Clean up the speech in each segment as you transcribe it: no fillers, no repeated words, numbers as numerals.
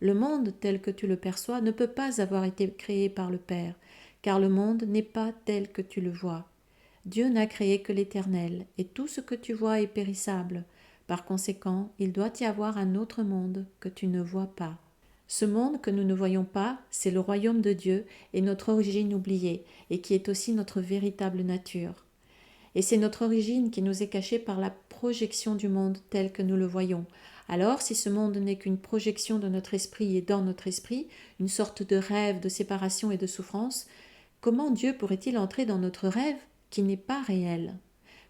Le monde tel que tu le perçois ne peut pas avoir été créé par le Père, car le monde n'est pas tel que tu le vois. Dieu n'a créé que l'éternel, et tout ce que tu vois est périssable. Par conséquent, il doit y avoir un autre monde que tu ne vois pas. Ce monde que nous ne voyons pas, c'est le royaume de Dieu et notre origine oubliée, et qui est aussi notre véritable nature. Et c'est notre origine qui nous est cachée par la projection du monde tel que nous le voyons. Alors, si ce monde n'est qu'une projection de notre esprit et dans notre esprit, une sorte de rêve de séparation et de souffrance, comment Dieu pourrait-il entrer dans notre rêve qui n'est pas réel?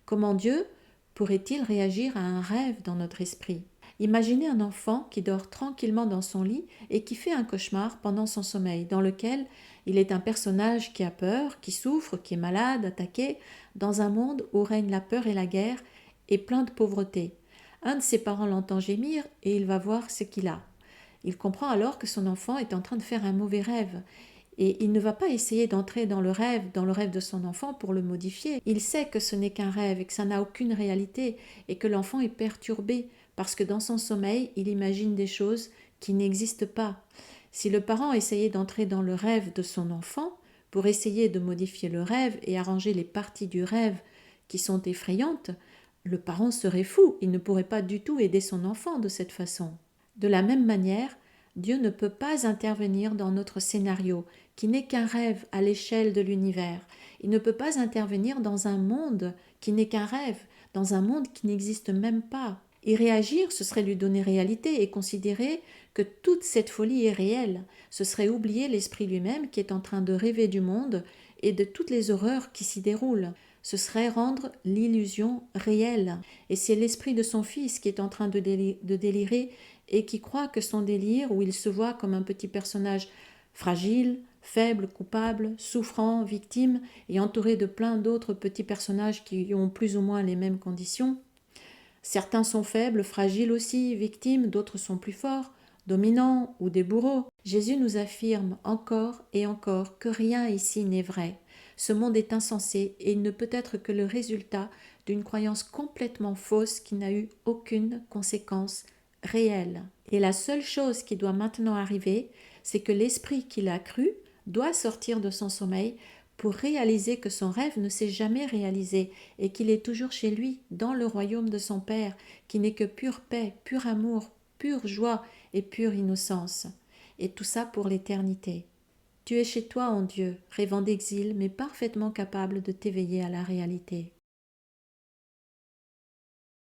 Comment Dieu pourrait-il réagir à un rêve dans notre esprit? Imaginez un enfant qui dort tranquillement dans son lit et qui fait un cauchemar pendant son sommeil, dans lequel il est un personnage qui a peur, qui souffre, qui est malade, attaqué, dans un monde où règne la peur et la guerre et plein de pauvreté. Un de ses parents l'entend gémir et il va voir ce qu'il a. Il comprend alors que son enfant est en train de faire un mauvais rêve. Et il ne va pas essayer d'entrer dans le rêve de son enfant pour le modifier. Il sait que ce n'est qu'un rêve et que ça n'a aucune réalité et que l'enfant est perturbé parce que dans son sommeil, il imagine des choses qui n'existent pas. Si le parent essayait d'entrer dans le rêve de son enfant pour essayer de modifier le rêve et arranger les parties du rêve qui sont effrayantes, le parent serait fou, il ne pourrait pas du tout aider son enfant de cette façon. De la même manière, Dieu ne peut pas intervenir dans notre scénario, qui n'est qu'un rêve à l'échelle de l'univers. Il ne peut pas intervenir dans un monde qui n'est qu'un rêve, dans un monde qui n'existe même pas. Y réagir, ce serait lui donner réalité et considérer que toute cette folie est réelle. Ce serait oublier l'esprit lui-même qui est en train de rêver du monde et de toutes les horreurs qui s'y déroulent. Ce serait rendre l'illusion réelle. Et c'est l'esprit de son fils qui est en train de délirer et qui croit que son délire, où il se voit comme un petit personnage fragile, faible, coupable, souffrant, victime, et entouré de plein d'autres petits personnages qui ont plus ou moins les mêmes conditions. Certains sont faibles, fragiles aussi, victimes, d'autres sont plus forts, dominants ou des bourreaux. Jésus nous affirme encore et encore que rien ici n'est vrai. Ce monde est insensé et il ne peut être que le résultat d'une croyance complètement fausse qui n'a eu aucune conséquence réelle. Et la seule chose qui doit maintenant arriver, c'est que l'esprit qui l'a cru doit sortir de son sommeil pour réaliser que son rêve ne s'est jamais réalisé et qu'il est toujours chez lui, dans le royaume de son Père, qui n'est que pure paix, pur amour, pure joie et pure innocence. Et tout ça pour l'éternité. Tu es chez toi en Dieu, rêvant d'exil, mais parfaitement capable de t'éveiller à la réalité.